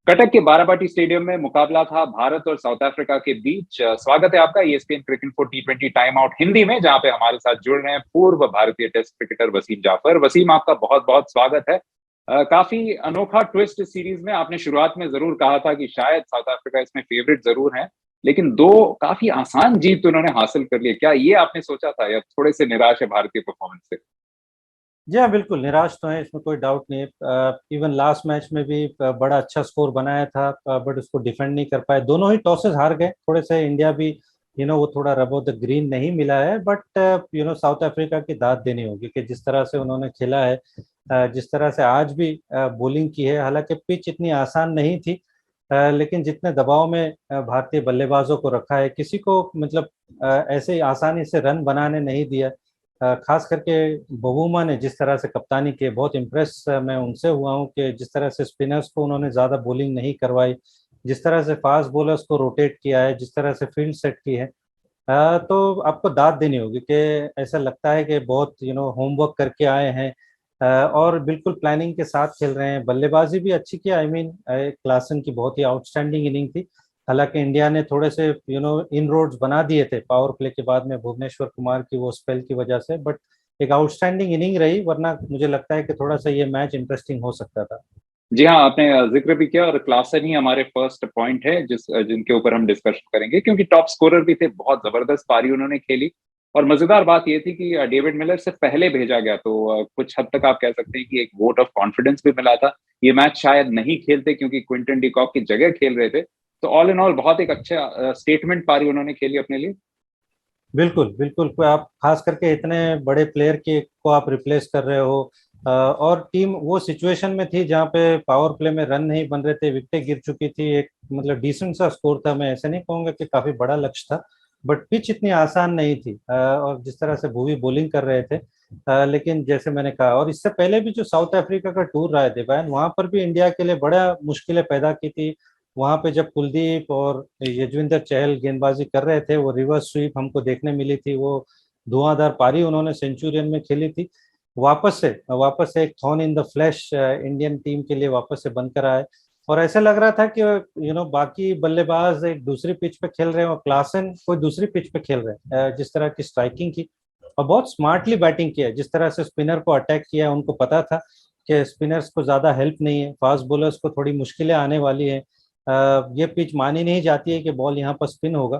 कटक के बाराबाटी स्टेडियम में मुकाबला था भारत और साउथ अफ्रीका के बीच। स्वागत है आपका ESPN cricket for T20 time out Hindi में, जहां पे हमारे साथ जुड़ रहे हैं पूर्व भारतीय टेस्ट क्रिकेटर वसीम जाफर। वसीम, आपका बहुत बहुत स्वागत है। काफी अनोखा ट्विस्ट इस सीरीज में। आपने शुरुआत में जरूर कहा था कि शायद साउथ अफ्रीका इसमें फेवरेट जरूर है, लेकिन दो काफी आसान जीत उन्होंने हासिल कर ली। क्या ये आपने सोचा था, या थोड़े से निराश है भारतीय परफॉर्मेंस से? जी हाँ, बिल्कुल निराश तो है, इसमें कोई डाउट नहीं है। इवन लास्ट मैच में भी बड़ा अच्छा स्कोर बनाया था, बट उसको डिफेंड नहीं कर पाए। दोनों ही टॉसेस हार गए। थोड़े से इंडिया भी वो थोड़ा रब ऑफ द ग्रीन नहीं मिला है, बट साउथ अफ्रीका की दाद देनी होगी कि जिस तरह से उन्होंने खेला है, जिस तरह से आज भी बॉलिंग की है। हालांकि पिच इतनी आसान नहीं थी, लेकिन जितने दबाव में भारतीय बल्लेबाजों को रखा है, किसी को मतलब ऐसे ही आसानी से रन बनाने नहीं दिया। खास करके बवुमा ने जिस तरह से कप्तानी की, बहुत इम्प्रेस मैं उनसे हुआ हूँ कि जिस तरह से स्पिनर्स को उन्होंने ज़्यादा बॉलिंग नहीं करवाई, जिस तरह से फास्ट बॉलर्स को रोटेट किया है, जिस तरह से फील्ड सेट की है। तो आपको दाद देनी होगी कि ऐसा लगता है कि बहुत होमवर्क करके आए हैं, और बिल्कुल प्लानिंग के साथ खेल रहे हैं। बल्लेबाजी भी अच्छी की, आई मीन क्लासन की बहुत ही आउटस्टैंडिंग इनिंग थी। हालांकि इंडिया ने थोड़े से इन रोड्स बना दिए थे पावर प्ले के बाद में भुवनेश्वर कुमार की वो स्पेल की वजह से, बट एक आउटस्टैंडिंग इनिंग रही, वरना मुझे लगता है कि थोड़ा सा ये मैच इंटरेस्टिंग हो सकता था। जी हाँ, आपने जिक्र भी किया, और क्लासन ही हमारे फर्स्ट पॉइंट है जिनके ऊपर हम डिस्कशन करेंगे, क्योंकि टॉप स्कोरर भी थे। बहुत जबरदस्त पारी उन्होंने खेली। और मजेदार बात ये थी कि डेविड मिलर से पहले भेजा गया, तो कुछ हद तक आप कह सकते हैं कि एक वोट ऑफ कॉन्फिडेंस भी मिला था। ये मैच शायद नहीं खेलते, क्योंकि क्विंटन डिकॉक की जगह खेल रहे थे। तो ऑल इन ऑल बहुत एक अच्छा स्टेटमेंट पारी उन्होंने खेली अपने लिए। बिल्कुल बिल्कुल, कोई आप खास करके इतने बड़े प्लेयर के को आप रिप्लेस कर रहे हो, और टीम वो सिचुएशन में थी जहाँ पे पावर प्ले में रन नहीं बन रहे थे, विकेटें गिर चुकी थी। एक मतलब डिसेंट सा स्कोर था, मैं ऐसे नहीं कहूंगा कि काफी बड़ा लक्ष्य था, बट पिच इतनी आसान नहीं थी। और जिस तरह से भुवी बॉलिंग कर रहे थे, लेकिन जैसे मैंने कहा, और इससे पहले भी जो साउथ अफ्रीका का टूर रहा है दिवान, वहां पर भी इंडिया के लिए बड़ा मुश्किलें पैदा की थी। वहां पे जब कुलदीप और यजविंदर चहल गेंदबाजी कर रहे थे, वो रिवर्स स्वीप हमको देखने मिली थी। वो धुआंधार पारी उन्होंने सेंचुरियन में खेली थी। वापस से एक thorn in the flash Indian team के लिए वापस से बनकर आए। और ऐसा लग रहा था कि बाकी बल्लेबाज एक दूसरी पिच पे खेल रहे हैं और क्लासन कोई दूसरी पिच पे खेल रहे हैं। जिस तरह की स्ट्राइकिंग की और बहुत स्मार्टली बैटिंग किया, जिस तरह से स्पिनर को अटैक किया, उनको पता था कि स्पिनर्स को ज्यादा हेल्प नहीं है, फास्ट बॉलर्स को थोड़ी मुश्किलें आने वाली है। ये पिच मानी नहीं जाती है कि बॉल यहाँ पर स्पिन होगा।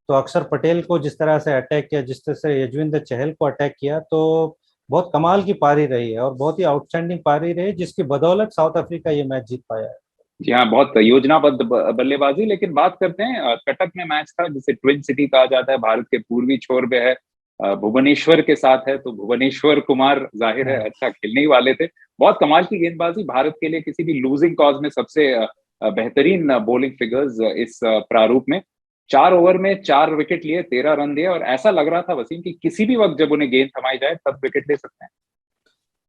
तो अक्षर पटेल को जिस तरह से अटैक किया, जिस तरह से यजवेंद्र चहल को अटैक किया, तो बहुत कमाल की पारी रही है और बहुत ही आउटस्टैंडिंग पारी रही, जिसकी बदौलत साउथ अफ्रीका ये मैच जीत पाया है। जी हाँ, बहुत योजनाबद्ध बल्लेबाजी। लेकिन बात करते हैं, कटक में मैच था जिसे ट्विन सिटी कहा जाता है, भारत के पूर्वी छोर पे है। भुवनेश्वर के साथ है, तो भुवनेश्वर कुमार जाहिर है हाँ। अच्छा खेलने ही वाले थे। बहुत कमाल की गेंदबाजी भारत के लिए, किसी भी लूजिंग कॉज में सबसे बेहतरीन बॉलिंग फिगर्स इस प्रारूप में। 4 ओवर में 4 विकेट लिए, 13 रन दिए, और ऐसा लग रहा था वसीम कि किसी भी वक्त जब उन्हें गेंद थमाई जाए तब विकेट ले सकते हैं।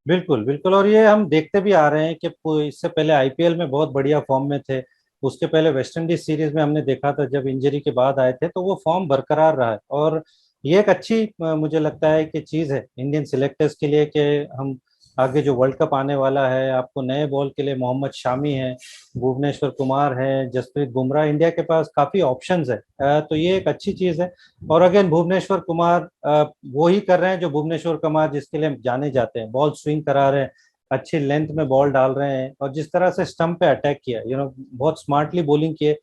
बिल्कुल बिल्कुल, और ये हम देखते भी आ रहे हैं कि इससे पहले आईपीएल में बहुत बढ़िया फॉर्म में थे। उसके पहले वेस्ट इंडीज सीरीज में हमने देखा था, जब इंजरी के बाद आए थे, तो वो फॉर्म बरकरार रहा है। और ये एक अच्छी मुझे लगता है कि चीज़ है इंडियन सिलेक्टर्स के लिए कि हम आगे जो वर्ल्ड कप आने वाला है, आपको नए बॉल के लिए मोहम्मद शामी है, भुवनेश्वर कुमार है, जसप्रीत बुमराह, इंडिया के पास काफ़ी ऑप्शंस है। तो ये एक अच्छी चीज़ है। और अगेन भुवनेश्वर कुमार वो ही कर रहे हैं जो भुवनेश्वर कुमार जिसके लिए हम जाने जाते हैं, बॉल स्विंग करा रहे हैं, अच्छी लेंथ में बॉल डाल रहे हैं, और जिस तरह से स्टंप पे अटैक किया, बहुत स्मार्टली बॉलिंग किए।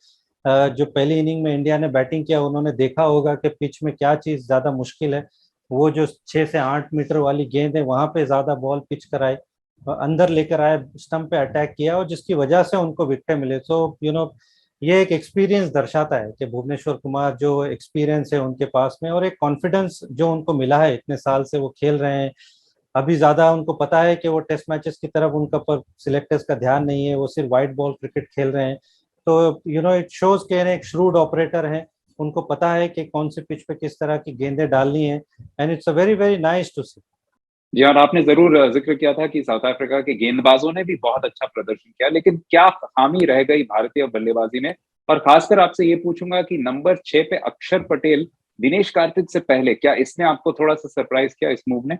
जो पहली इनिंग में इंडिया ने बैटिंग किया, उन्होंने देखा होगा कि पिच में क्या चीज़ ज़्यादा मुश्किल है। वो जो 6 से 8 मीटर वाली गेंद है, वहां पे ज़्यादा बॉल पिच कराए और अंदर लेकर आए, स्टंप पे अटैक किया, और जिसकी वजह से उनको विकेट मिले। सो ये एक एक्सपीरियंस दर्शाता है कि भुवनेश्वर कुमार जो एक्सपीरियंस है उनके पास में, और एक कॉन्फिडेंस जो उनको मिला है, इतने साल से वो खेल रहे हैं। अभी ज्यादा उनको पता है कि वो टेस्ट मैचेस की तरफ उनका पर सिलेक्टर्स का ध्यान नहीं है, वो सिर्फ वाइट बॉल क्रिकेट खेल रहे हैं। तो इट शोज के एक श्रूड ऑपरेटर हैं, उनको पता है कि कौन सी पिच पे किस तरह की गेंदें डालनी है। And it's a very very nice to see. जी, और आपने जरूर जिक्र किया था कि साउथ अफ्रीका के गेंदबाजों ने भी बहुत अच्छा प्रदर्शन किया, लेकिन क्या खामी रह गई भारतीय बल्लेबाजी में? और खासकर आपसे ये पूछूंगा कि नंबर 6 पे अक्षर पटेल, दिनेश कार्तिक से पहले, क्या इसने आपको थोड़ा सा सरप्राइज किया, इस मूव ने?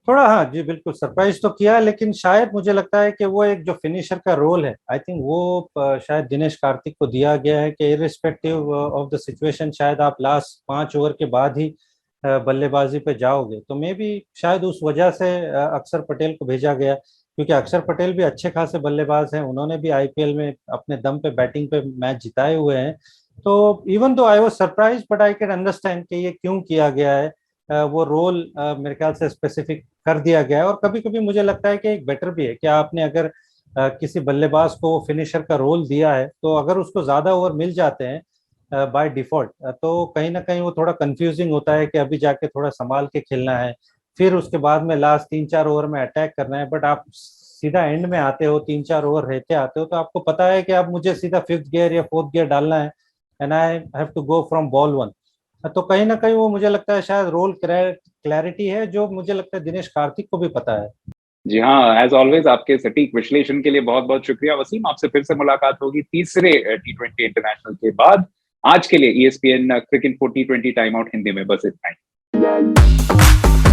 थोड़ा, हाँ जी, बिल्कुल सरप्राइज तो किया, लेकिन शायद मुझे लगता है कि वो एक जो फिनिशर का रोल है, आई थिंक वो शायद दिनेश कार्तिक को दिया गया है कि इरिस्पेक्टिव ऑफ द सिचुएशन शायद आप लास्ट 5 ओवर के बाद ही बल्लेबाजी पे जाओगे, तो मे बी शायद उस वजह से अक्षर पटेल को भेजा गया, क्योंकि अक्षर पटेल भी अच्छे खासे बल्लेबाज हैं, उन्होंने भी आईपीएल में अपने दम पे बैटिंग पे मैच जिताए हुए हैं। तो even though I was surprise, but I can understand कि ये क्यों किया गया है। वो रोल मेरे ख्याल से स्पेसिफिक कर दिया गया है, और कभी कभी मुझे लगता है कि एक बेटर भी है कि आपने अगर किसी बल्लेबाज को फिनिशर का रोल दिया है, तो अगर उसको ज्यादा ओवर मिल जाते हैं बाय डिफॉल्ट, तो कहीं ना कहीं वो थोड़ा कंफ्यूजिंग होता है कि अभी जाके थोड़ा संभाल के खेलना है, फिर उसके बाद में लास्ट 3-4 ओवर में अटैक करना है। बट आप सीधा एंड में आते हो, 3-4 ओवर रहते आते हो, तो आपको पता है कि अब मुझे सीधा फिफ्थ गियर या फोर्थ गियर डालना है, and I have to go from ball 1। तो कहीं ना कहीं वो मुझे लगता है शायद रोल क्लैरिटी है, जो मुझे लगता है दिनेश कार्तिक को भी पता है। जी हाँ, एज ऑलवेज आपके सटीक विश्लेषण के लिए बहुत बहुत शुक्रिया वसीम। आपसे फिर से मुलाकात होगी तीसरे T20 इंटरनेशनल के बाद। आज के लिए ESPN cricket 4 T20 time out Hindi में बस इतना ही।